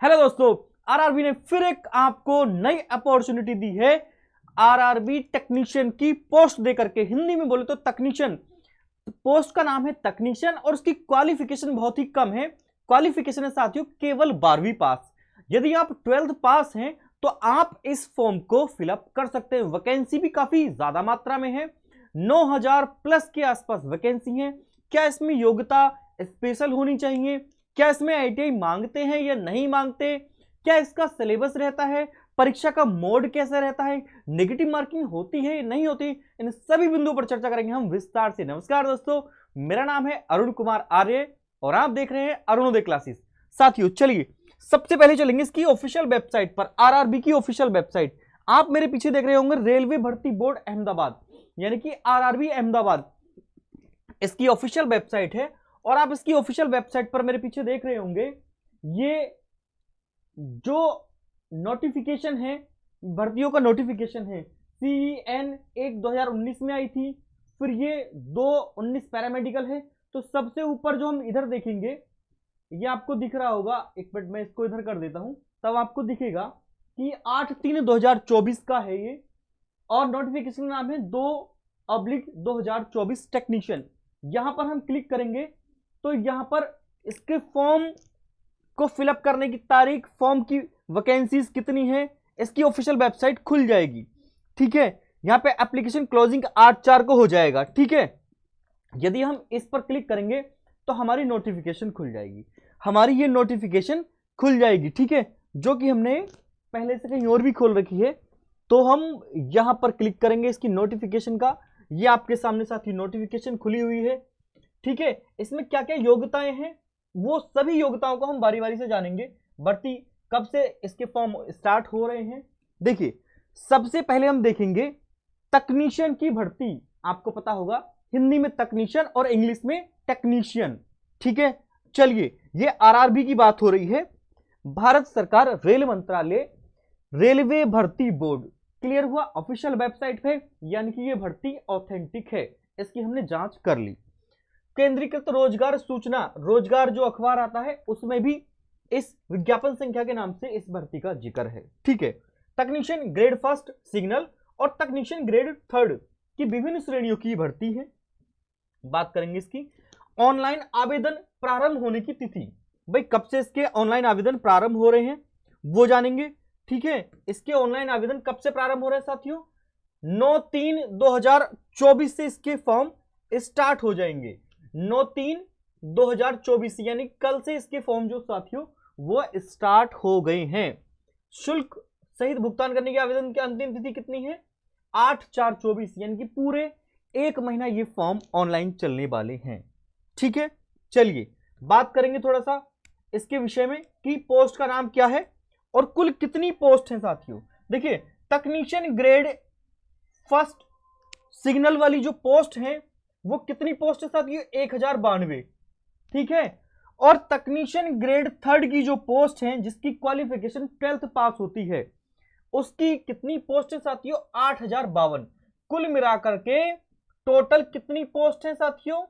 Hello दोस्तों, RRB ने फिर एक आपको नई अपॉर्चुनिटी दी है। आरआरबी टेक्नीशियन की पोस्ट देकर के, हिंदी में बोले तो तकनीशियन, पोस्ट का नाम है तकनीशियन और उसकी क्वालिफिकेशन बहुत ही कम है। क्वालिफिकेशन है साथियों केवल 12वीं पास। यदि आप 12th पास हैं तो आप इस फॉर्म को फिलअप कर सकते हैं। वैकेंसी भी काफी ज्यादा मात्रा में है, 9000 प्लस के आसपास वैकेंसी है। क्या इसमें योग्यता स्पेशल होनी चाहिए? क्या इसमें आईटीआई मांगते हैं या नहीं मांगते? क्या इसका सिलेबस रहता है? परीक्षा का मोड कैसा रहता है? नेगेटिव मार्किंग होती है नहीं होती? इन सभी बिंदुओं पर चर्चा करेंगे हम विस्तार से। नमस्कार दोस्तों, मेरा नाम है अरुण कुमार आर्य और आप देख रहे हैं अरुणोदय क्लासेस। साथियों चलिए सबसे पहले चलेंगे इसकी ऑफिशियल वेबसाइट पर, आरआरबी की ऑफिशियल वेबसाइट। आप मेरे पीछे देख रहे होंगे रेलवे भर्ती बोर्ड अहमदाबाद, यानी कि आरआरबी अहमदाबाद इसकी ऑफिशियल वेबसाइट है। और आप इसकी ऑफिशियल वेबसाइट पर मेरे पीछे देख रहे होंगे ये जो नोटिफिकेशन है, भर्तियों का नोटिफिकेशन है। CEN 1 2019 में आई थी, फिर ये 2/19 पैरामेडिकल है। तो सबसे ऊपर जो हम इधर देखेंगे, ये आपको दिख रहा होगा, एक मिनट मैं इसको इधर कर देता हूं तब आपको दिखेगा कि 8/3/2024 का है ये। और नोटिफिकेशन नाम है 2/2024 टेक्नीशियन। यहां पर हम क्लिक करेंगे तो यहां पर इसके फॉर्म को फिलअप करने की तारीख, फॉर्म की वैकेंसीज कितनी है, इसकी ऑफिशियल वेबसाइट खुल जाएगी। ठीक है, यहां पे एप्लीकेशन क्लोजिंग 8/4 को हो जाएगा। ठीक है, यदि हम इस पर क्लिक करेंगे तो हमारी नोटिफिकेशन खुल जाएगी, हमारी ये नोटिफिकेशन खुल जाएगी। ठीक है, जो कि हमने पहले से कहीं और भी खोल रखी है। तो हम यहां पर क्लिक करेंगे इसकी नोटिफिकेशन का, ये आपके सामने साथी नोटिफिकेशन खुली हुई है। ठीक है, इसमें क्या क्या योग्यताएं हैं वो सभी योग्यताओं को हम बारी बारी से जानेंगे। भर्ती कब से इसके फॉर्म स्टार्ट हो रहे हैं, देखिए सबसे पहले हम देखेंगे तकनीशियन की भर्ती। आपको पता होगा हिंदी में तकनीशियन और इंग्लिश में टेक्नीशियन। ठीक है, चलिए ये आरआरबी की बात हो रही है। भारत सरकार रेल मंत्रालय रेलवे भर्ती बोर्ड, क्लियर हुआ, ऑफिशियल वेबसाइट पे, यानी कि ये भर्ती ऑथेंटिक है, इसकी हमने जांच कर ली। केंद्रीकृत रोजगार सूचना, रोजगार जो अखबार आता है उसमें भी इस विज्ञापन संख्या के नाम से इस भर्ती का जिक्र है। ठीक है, तकनीशियन ग्रेड 1 सिग्नल और तकनीशियन ग्रेड 3 की विभिन्न श्रेणियों की भर्ती है। बात करेंगे इसकी ऑनलाइन आवेदन प्रारंभ होने की तिथि। भाई कब से इसके ऑनलाइन आवेदन प्रारंभ हो रहे हैं वो जानेंगे। ठीक है, इसके ऑनलाइन आवेदन कब से प्रारंभ हो रहे हैं साथियों? 9/3/2024 से इसके फॉर्म स्टार्ट हो जाएंगे। 9/3/2024 यानी कल से इसके फॉर्म जो साथियों वो स्टार्ट हो गए हैं। शुल्क सहित भुगतान करने की आवेदन की अंतिम तिथि कितनी है? 8/4/24, यानी कि पूरे एक महीना ये फॉर्म ऑनलाइन चलने वाले हैं। ठीक है, चलिए बात करेंगे थोड़ा सा इसके विषय में कि पोस्ट का नाम क्या है और कुल कितनी पोस्ट है साथियों। देखिए तकनीशियन ग्रेड 1 सिग्नल वाली जो पोस्ट है वो कितनी पोस्ट है साथियों? 1092। ठीक है, और तकनीशियन ग्रेड 3 की जो पोस्ट है जिसकी क्वालिफिकेशन 12th पास होती है उसकी कितनी पोस्ट है साथियों? 8052। कुल मिलाकर के टोटल कितनी पोस्ट है साथियों?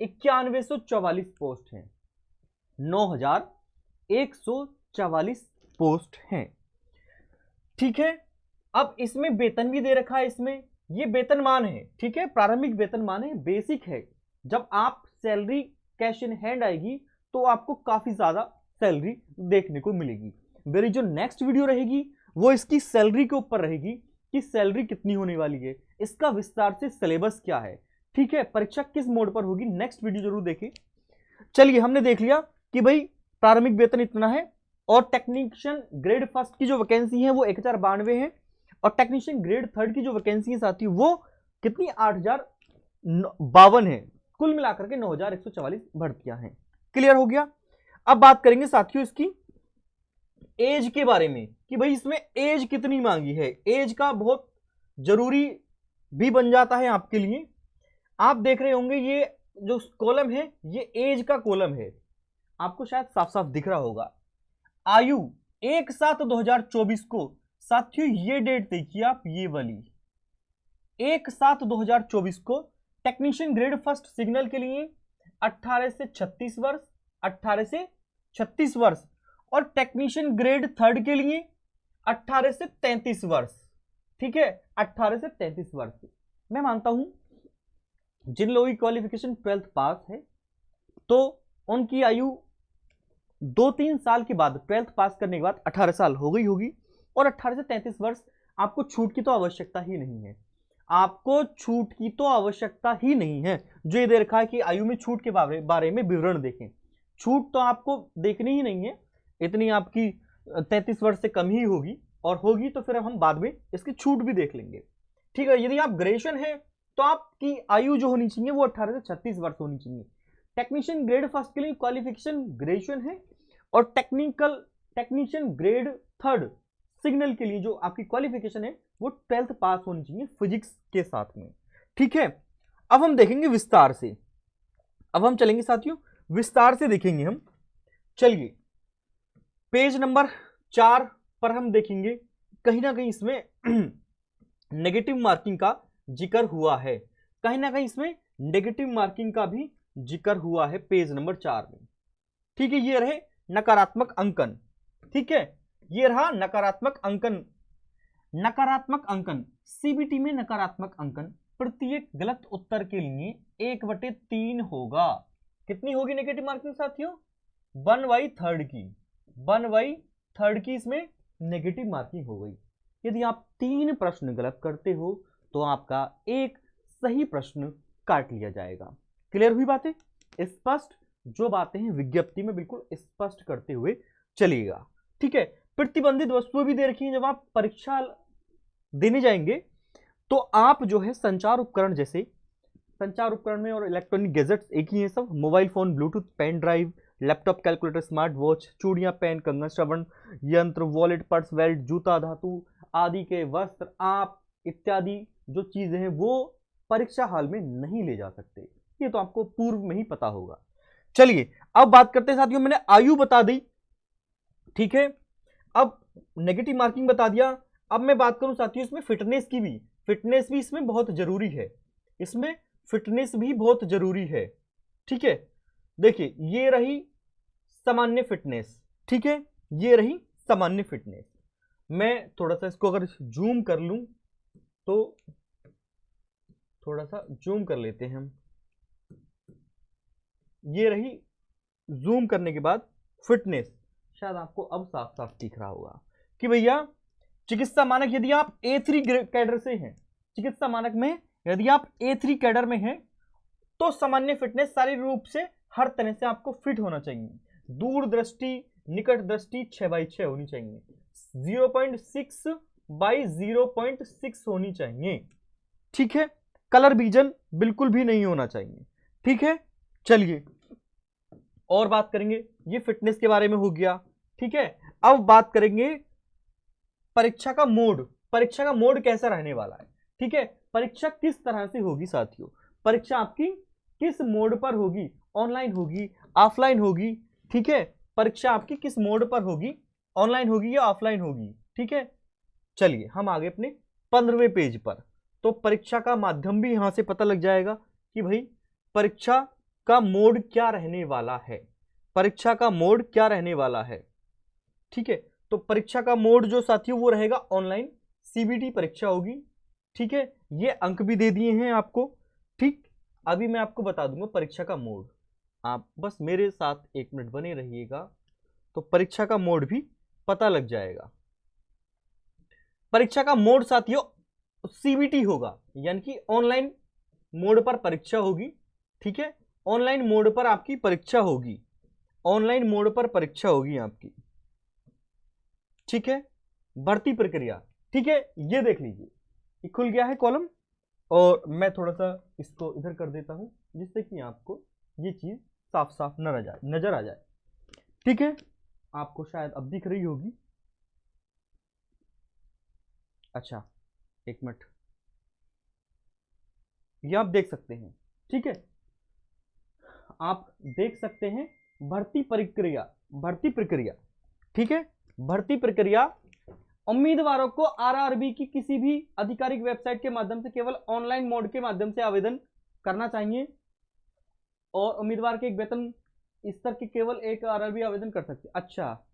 9144 पोस्ट है, 9144 पोस्ट हैं। ठीक है, अब इसमें वेतन भी दे रखा है, इसमें ये वेतनमान है। ठीक है, प्रारंभिक वेतनमान है, बेसिक है। जब आप सैलरी कैश इन हैंड आएगी तो आपको काफी ज्यादा सैलरी देखने को मिलेगी। मेरी जो नेक्स्ट वीडियो रहेगी वो इसकी सैलरी के ऊपर रहेगी कि सैलरी कितनी होने वाली है, इसका विस्तार से सिलेबस क्या है। ठीक है, परीक्षा किस मोड पर होगी, नेक्स्ट वीडियो जरूर देखें। चलिए हमने देख लिया कि भाई प्रारंभिक वेतन इतना है और टेक्नीशियन ग्रेड 1 की जो वैकेंसी है वो 1092 है और टेक्नीशियन ग्रेड 3 की जो वैकेंसी है साथी वो कितनी? 8052 है। कुल मिलाकर के 9144 भर्तियां हैं। क्लियर हो गया। अब बात करेंगे साथियों इसकी एज के बारे में कि भाई इसमें एज कितनी मांगी है। एज का बहुत जरूरी भी बन जाता है आपके लिए। आप देख रहे होंगे ये जो कॉलम है ये एज का कॉलम है, आपको शायद साफ साफ दिख रहा होगा। आयु 1/7/2024 को साथियों ये डेट देखिए आप, ये वाली 1/7/2024 को टेक्नीशियन ग्रेड 1 सिग्नल के लिए 18 से 36 वर्ष, 18 से 36 वर्ष और टेक्नीशियन ग्रेड थर्ड के लिए 18 से 33 वर्ष। ठीक है, 18 से 33 वर्ष। मैं मानता हूं जिन लोगों की क्वालिफिकेशन 12th पास है तो उनकी आयु 2-3 साल के बाद 12th पास करने के बाद 18 साल हो गई होगी, और 18 से 33 वर्ष आपको छूट की तो आवश्यकता ही नहीं है। आपको छूट की तो आवश्यकता ही नहीं है। जो ये दे रखा है कि आयु में छूट के बारे में विवरण देखें, छूट तो आपको देखनी ही नहीं है, इतनी आपकी 33 वर्ष से कम ही होगी, और होगी तो फिर हम बाद में इसकी छूट भी देख लेंगे। ठीक है, यदि आप ग्रेजुएशन है तो आपकी आयु जो होनी चाहिए वो 18 से 36 वर्ष होनी चाहिए। टेक्नीशियन ग्रेड फर्स्ट के लिए क्वालिफिकेशन ग्रेजुएशन है, और टेक्नीशियन ग्रेड थर्ड सिग्नल के लिए जो आपकी क्वालिफिकेशन है वो 12th पास होनी चाहिए फिजिक्स के साथ में। ठीक है, अब हम देखेंगे विस्तार से, अब हम चलेंगे साथियों विस्तार से देखेंगे हम। चलिए पेज नंबर 4 पर हम देखेंगे, कहीं ना कहीं इसमें नेगेटिव मार्किंग का जिक्र हुआ है, कहीं ना कहीं इसमें नेगेटिव मार्किंग का भी जिक्र हुआ है पेज नंबर 4 में। ठीक है, ये रहे नकारात्मक अंकन। ठीक है, ये रहा नकारात्मक अंकन। नकारात्मक अंकन सीबीटी में नकारात्मक अंकन प्रत्येक गलत उत्तर के लिए 1/3 होगा। कितनी होगी नेगेटिव मार्किंग साथियों? 1/3 की, 1/3 की इसमें नेगेटिव मार्किंग हो गई। यदि आप 3 प्रश्न गलत करते हो तो आपका एक सही प्रश्न काट लिया जाएगा। क्लियर हुई बातें? स्पष्ट जो बातें हैं विज्ञप्ति में बिल्कुल स्पष्ट करते हुए चलिएगा। ठीक है, प्रतिबंधित वस्तुएं भी दे रखी हैं। जब आप परीक्षा देने जाएंगे तो आप जो है संचार उपकरण, जैसे संचार उपकरण में और इलेक्ट्रॉनिक गैजेट्स एक ही है सब, mobile phone, bluetooth, pen drive, laptop, calculator, smart watch, चूड़ियां, पेन, कंगन, श्रवण यंत्र, वॉलेट, पर्स, बेल्ट, जूता, धातु आदि के वस्त्र, आप इत्यादि जो चीजें हैं वो परीक्षा हॉल में नहीं ले जा सकते। ये तो आपको पूर्व में ही पता होगा। चलिए अब बात करते हैं साथियों, मैंने आयु बता दी। ठीक है, अब नेगेटिव मार्किंग बता दिया। अब मैं बात करूं साथियों इसमें फिटनेस की भी, फिटनेस भी इसमें बहुत जरूरी है, इसमें फिटनेस भी बहुत जरूरी है। ठीक है, देखिए ये रही सामान्य फिटनेस। ठीक है, ये रही सामान्य फिटनेस। मैं थोड़ा सा इसको अगर जूम कर लूं तो थोड़ा सा जूम कर लेते हैं हम। ये रही जूम करने के बाद फिटनेस। शायद आपको अब साफ साफ दिख रहा होगा कि भैया चिकित्सा मानक, यदि आप A3 कैडर से हैं, चिकित्सा मानक में यदि आप A3 कैडर में हैं तो सामान्य फिटनेस शारीरिक रूप से हर तरह से आपको फिट होना चाहिए। दूर दृष्टि, निकट दृष्टि 6/6 होनी चाहिए, 0.6/0.6 होनी चाहिए। ठीक है, कलर विजन बिल्कुल भी नहीं होना चाहिए। ठीक है, चलिए और बात करेंगे, ये फिटनेस के बारे में हो गया। ठीक है, अब बात करेंगे परीक्षा का मोड। परीक्षा का मोड कैसा रहने वाला है? ठीक है, परीक्षा किस तरह से होगी साथियों? परीक्षा आपकी किस मोड पर होगी? ऑनलाइन होगी, ऑफलाइन होगी? ठीक है, परीक्षा आपकी किस मोड पर होगी? ऑनलाइन होगी या ऑफलाइन होगी? ठीक है, चलिए हम आगे अपने 15वें पेज पर। तो परीक्षा का माध्यम भी यहां से पता लग जाएगा कि भाई परीक्षा का मोड क्या रहने वाला है, परीक्षा का मोड क्या रहने वाला है। ठीक है, तो परीक्षा का मोड जो साथियों वो रहेगा ऑनलाइन, सीबीटी परीक्षा होगी। ठीक है, ये अंक भी दे दिए हैं आपको। ठीक, अभी मैं आपको बता दूंगा परीक्षा का मोड, आप बस मेरे साथ 1 मिनट बने रहिएगा तो परीक्षा का मोड भी पता लग जाएगा। परीक्षा का मोड साथियों सीबीटी होगा, यानी कि ऑनलाइन मोड पर परीक्षा होगी। ठीक है, ऑनलाइन मोड पर आपकी परीक्षा होगी, ऑनलाइन मोड पर परीक्षा होगी आपकी। ठीक है, भर्ती प्रक्रिया। ठीक है, ये देख लीजिए ये खुल गया है कॉलम, और मैं थोड़ा सा इसको इधर कर देता हूं जिससे कि आपको ये चीज साफ साफ नजर आ जाए। ठीक है, आपको शायद अब दिख रही होगी। अच्छा 1 मिनट, ये आप देख सकते हैं। ठीक है, आप देख सकते हैं भर्ती प्रक्रिया, भर्ती प्रक्रिया। ठीक है, भर्ती प्रक्रिया उम्मीदवारों को आरआरबी की किसी भी आधिकारिक वेबसाइट के माध्यम से केवल ऑनलाइन मोड के माध्यम से आवेदन करना चाहिए, और उम्मीदवार के एक वेतन स्तर के केवल एक आरआरबी आवेदन कर सकते। अच्छा,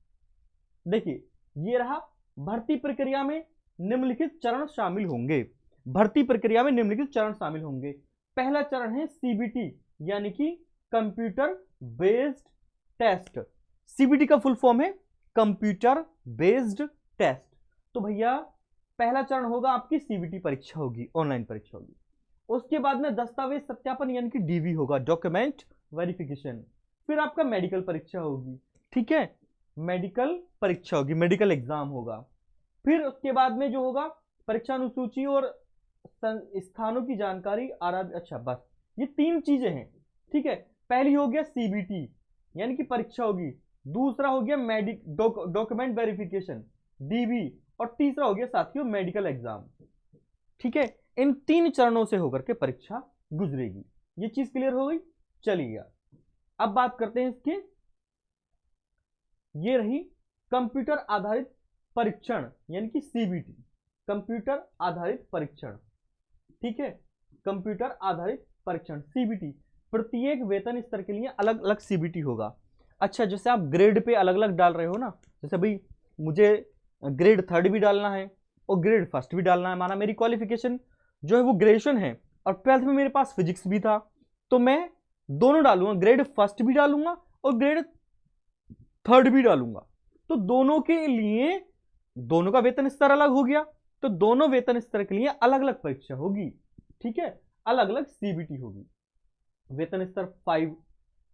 देखिए ये रहा, भर्ती प्रक्रिया में निम्नलिखित चरण शामिल होंगे। भर्ती प्रक्रिया में निम्नलिखित चरण शामिल होंगे। पहला चरण है सीबीटी यानी कि कंप्यूटर बेस्ड टेस्ट। सीबीटी का फुल फॉर्म है कंप्यूटर बेस्ड टेस्ट। तो भैया पहला चरण होगा आपकी सीबीटी परीक्षा होगी, ऑनलाइन परीक्षा होगी। उसके बाद में दस्तावेज सत्यापन यानी कि डीवी होगा, डॉक्यूमेंट वेरिफिकेशन। फिर आपका मेडिकल परीक्षा होगी, ठीक है, मेडिकल परीक्षा होगी, मेडिकल एग्जाम होगा। फिर उसके बाद में जो होगा परीक्षा अनुसूची और स्थानों की जानकारी अच्छा बस ये 3 चीजें हैं, ठीक है। पहली हो गया सीबीटी यानी कि परीक्षा होगी, दूसरा हो गया डॉक्यूमेंट वेरिफिकेशन डीबी, और तीसरा हो गया साथियों मेडिकल एग्जाम, ठीक है। इन 3 चरणों से होकर के परीक्षा गुजरेगी। ये चीज क्लियर हो गई। चलिए अब बात करते हैं इसके, ये रही कंप्यूटर आधारित परीक्षण यानी कि सीबीटी, कंप्यूटर आधारित परीक्षण, ठीक है। कंप्यूटर आधारित परीक्षण सीबीटी, प्रत्येक वेतन स्तर के लिए अलग अलग सीबीटी होगा। अच्छा, जैसे आप ग्रेड पे अलग अलग डाल रहे हो ना, जैसे भाई मुझे ग्रेड 3 भी डालना है और ग्रेड 1 भी डालना है, माना मेरी क्वालिफिकेशन जो है वो ग्रेजुएशन है और 12th में मेरे पास फिजिक्स भी था, तो मैं दोनों डालूंगा, ग्रेड 1 भी डालूंगा और ग्रेड 3 भी डालूंगा। तो दोनों के लिए दोनों का वेतन स्तर अलग हो गया, तो दोनों वेतन स्तर के लिए अलग अलग परीक्षा होगी, ठीक है, अलग अलग सीबीटी होगी। वेतन स्तर 5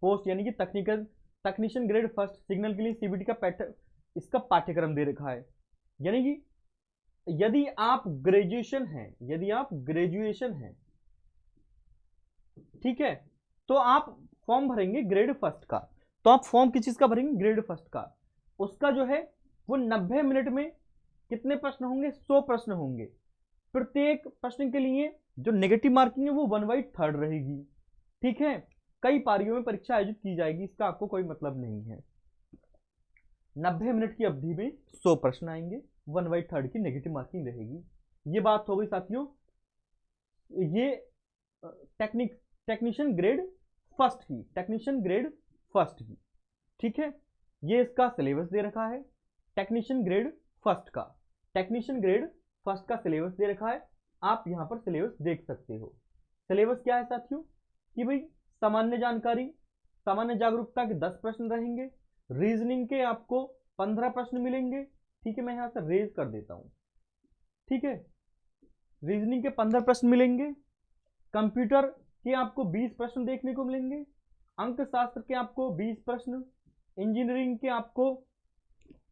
पोस्ट यानी कि टेक्नीशियन ग्रेड 1 सिग्नल के लिए सीबीटी का इसका पाठ्यक्रम दे रखा है। यानी कि यदि आप ग्रेजुएशन हैं, ठीक है, तो आप फॉर्म भरेंगे ग्रेड 1 का, तो आप फॉर्म किस चीज का भरेंगे, ग्रेड 1 का। उसका जो है वो 90 मिनट में कितने प्रश्न होंगे, 100 प्रश्न होंगे। प्रत्येक प्रश्न के लिए जो नेगेटिव मार्किंग है वो 1/3 रहेगी, ठीक है। कई पारियों में परीक्षा आयोजित की जाएगी, इसका आपको कोई मतलब नहीं है। 90 मिनट की अवधि में 100 प्रश्न आएंगे, 1/3 की नेगेटिव मार्किंग रहेगी। ये बात हो गई साथियों ये टेक्नीशियन ग्रेड 1 की, ठीक है। ये इसका सिलेबस दे रखा है, टेक्नीशियन ग्रेड 1 का सिलेबस दे रखा है। आप यहां पर सिलेबस देख सकते हो। सिलेबस क्या है साथियों कि भाई सामान्य जानकारी, सामान्य जागरूकता के 10 प्रश्न रहेंगे, रीजनिंग के आपको 15 प्रश्न मिलेंगे, ठीक है। मैं यहां से रेज कर देता हूं, ठीक है। रीजनिंग के 15 प्रश्न मिलेंगे, कंप्यूटर के आपको 20 प्रश्न देखने को मिलेंगे, अंक शास्त्र के आपको 20 प्रश्न, इंजीनियरिंग के आपको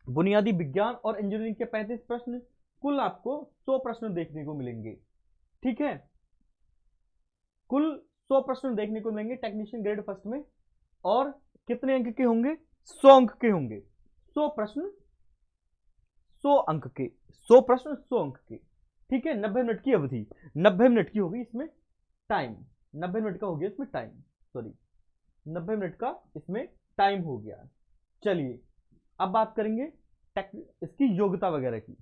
बुनियादी विज्ञान और इंजीनियरिंग के 35 प्रश्न, कुल आपको 100 प्रश्न देखने को मिलेंगे, ठीक है। कुल 100 प्रश्न देखने को मिलेंगे टेक्नीशियन ग्रेड 1 में। और कितने अंक के होंगे, 100 अंक के होंगे। 100 प्रश्न 100 अंक के, 100 प्रश्न 100 अंक के, ठीक है। 90 मिनट की अवधि, 90 मिनट की होगी इसमें टाइम, 90 मिनट का हो गया इसमें टाइम, सॉरी 90 मिनट का इसमें टाइम हो गया। चलिए अब बात करेंगे इसकी योग्यता वगैरह की।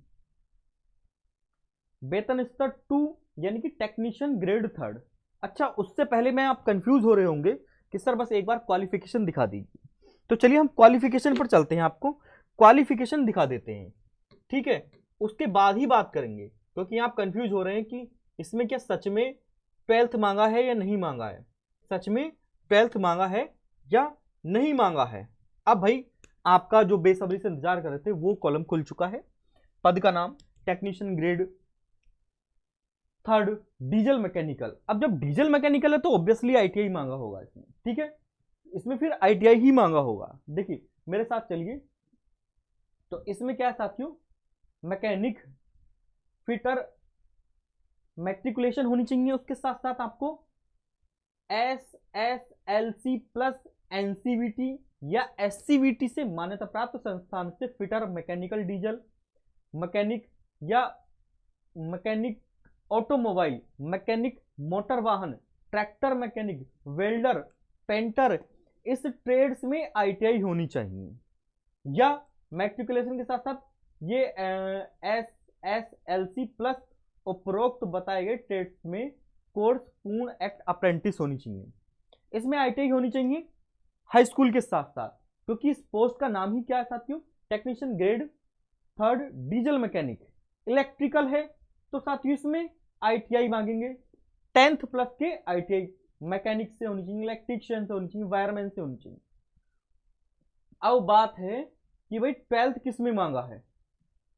वेतन स्तर 2 यानी कि टेक्नीशियन ग्रेड 3। अच्छा, उससे पहले मैं आप कंफ्यूज हो रहे होंगे कि सर बस एक बार क्वालिफिकेशन दिखा दीजिए, तो चलिए हम क्वालिफिकेशन पर चलते हैं, आपको क्वालिफिकेशन दिखा देते हैं, ठीक है। उसके बाद ही बात करेंगे, क्योंकि आप कंफ्यूज हो रहे हैं कि इसमें क्या सच में 12th मांगा है या नहीं मांगा है, सच में 12th मांगा है या नहीं मांगा है। अब भाई आपका जो बेसब्री से इंतजार कर रहे थे वो कॉलम खुल चुका है। पद का नाम टेक्नीशियन ग्रेड 3 डीजल मैकेनिकल। अब जब डीजल मैकेनिकल है तो ऑब्वियसली आईटीआई मांगा होगा इसमें, ठीक है, इसमें फिर आईटीआई ही मांगा होगा। देखिए मेरे साथ चलिए, तो इसमें क्या है साथियों, मैकेनिक फिटर मैट्रिकुलेशन होनी चाहिए, उसके साथ साथ आपको SSLC प्लस एनसीवीटी या एससीवीटी से मान्यता प्राप्त संस्थान से फिटर मैकेनिकल डीजल मैकेनिक या मैकेनिक ऑटोमोबाइल मैकेनिक मोटर वाहन ट्रैक्टर मैकेनिक वेल्डर पेंटर, इस ट्रेड्स में आईटीआई होनी चाहिए। या मैट्रिकुलेशन के साथ साथ ये SSLC प्लस उपरोक्त बताए गए ट्रेड्स में कोर्स पूर्ण एक्ट अप्रेंटिस होनी चाहिए। इसमें आईटीआई होनी चाहिए हाई स्कूल के साथ साथ, क्योंकि इस पोस्ट का नाम ही क्या है साथियों, technician grade third diesel mechanic. Electrical है तो साथियों इसमें ITI मांगेंगे, 10th प्लस के ITI मैकेनिक से होनी चाहिए, इलेक्ट्रीशियन से होनी चाहिए, वायरमैन से होनी चाहिए। अब बात है कि भाई 12th किस में मांगा है,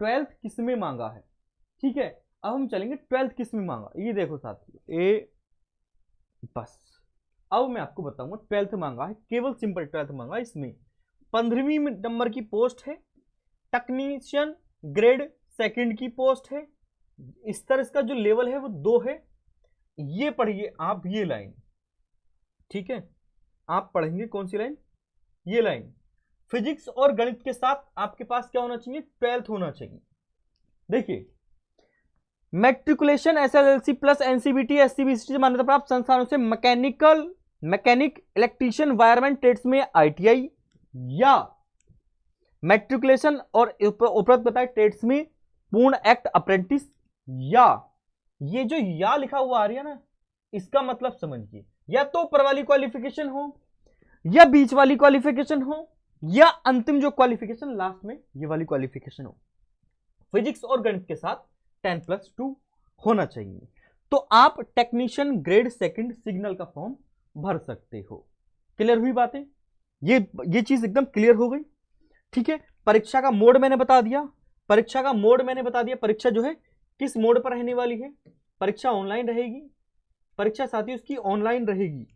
12th किस में मांगा है, ठीक है। अब हम चलेंगे 12th किस में मांगा, ये देखो साथियों ए बस। अब मैं आपको बताऊंगा 12th मांगा है, केवल सिंपल 12th मांगा है। इसमें 15वीं नंबर की पोस्ट है, टेक्नीशियन ग्रेड सेकंड की पोस्ट है। इस तरह इसका जो लेवल है वो 2 है। ये पढ़िए आप ये लाइन, ठीक है, आप पढ़ेंगे कौन सी लाइन, ये लाइन। फिजिक्स और गणित के साथ आपके पास क्या होना चाहिए, 12th होना चाहिए। देखिए, matriculation SSLC plus NCVT SCBCT से मान्यता प्राप्त संस्थानों से मैकेनिक इलेक्ट्रीशियन वायरमैन ट्रेड्स में ITI या मैट्रिकुलेशन और उपरोक्त बताए ट्रेड्स में पूर्ण एक्ट अप्रेंटिस, या ये जो या लिखा हुआ आ रही है ना, इसका मतलब समझिए, या तो ऊपर वाली क्वालिफिकेशन हो, या बीच वाली क्वालिफिकेशन हो, या अंतिम जो क्वालिफिकेशन लास्ट में ये वाली क्वालिफिकेशन हो। फिजिक्स और गणित के साथ 10+2 होना चाहिए। तो आप टेक्नीशियन ग्रेड सेकंड सिग्नल का फॉर्म भर सकते हो। क्लियर हुई बातें, ये चीज एकदम क्लियर हो गई, ठीक है। परीक्षा का मोड मैंने बता दिया, परीक्षा जो है किस मोड पर रहने वाली है, परीक्षा ऑनलाइन रहेगी, परीक्षा साथियों इसकी ऑनलाइन रहेगी,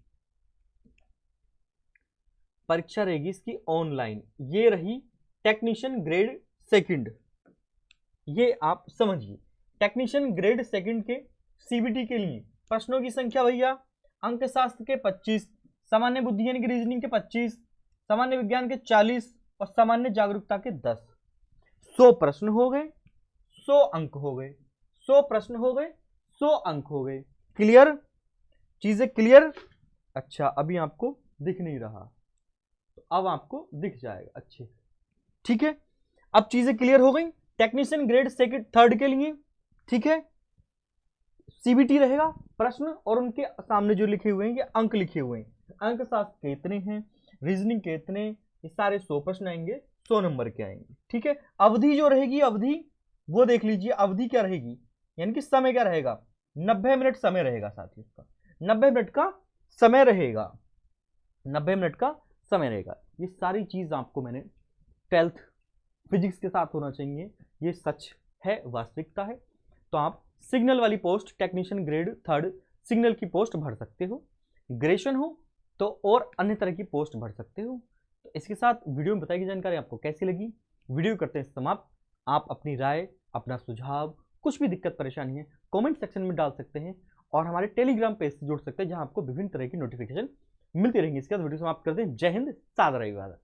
परीक्षा रहेगी इसकी ऑनलाइन। ये रही टेक्नीशियन ग्रेड सेकंड, ये आप समझिए। टेक्नीशियन ग्रेड सेकंड के CBT के लिए प्रश्नों की संख्या भैया अंकशास्त्र के 25, सामान्य बुद्धि यानी कि रीजनिंग के 25, सामान्य विज्ञान के 40 और सामान्य जागरूकता के 10। 100 प्रश्न हो गए, 100 अंक हो गए, 100 प्रश्न हो गए, 100 अंक हो गए। क्लियर, चीजें क्लियर। अच्छा, अभी आपको दिख नहीं रहा, तो अब आपको दिख जाएगा अच्छे, ठीक है। अब चीजें क्लियर हो गई टेक्नीशियन ग्रेड सेकंड थर्ड के लिए, ठीक है। CBT रहेगा प्रश्न और उनके सामने जो लिखे हुए हैं ये अंक लिखे हुए हैं, अंक शास्त्र के इतने हैं, रीजनिंग के इतने, ये सारे 100 प्रश्न आएंगे, 100 नंबर के आएंगे, ठीक है। अवधि जो रहेगी, अवधि वो देख लीजिए, अवधि क्या रहेगी, यानी कि समय क्या रहेगा, 90 मिनट समय रहेगा साथियों, इसका 90 मिनट का समय रहेगा, 90 मिनट का समय रहेगा। ये सारी चीज आपको मैंने 12th फिजिक्स के साथ होना चाहिए, ये सच है, वास्तविकता है। तो आप सिग्नल वाली post technician grade third signal की पोस्ट भर सकते हो, ग्रेजुएशन हो तो और अन्य तरह की पोस्ट भर सकते हो। तो इसके साथ वीडियो में बताई गई जानकारी आपको कैसी लगी, वीडियो करते हैं समाप्त। आप अपनी राय, अपना सुझाव, कुछ भी दिक्कत परेशानी है कमेंट सेक्शन में डाल सकते हैं और हमारे टेलीग्राम पेज से जुड़ सकते हैं, जहां आपको विभिन्न तरह की नोटिफिकेशन मिलती रहेंगी। इसके बाद वीडियो समाप्त करते हैं। जय हिंद, सादर रविवार।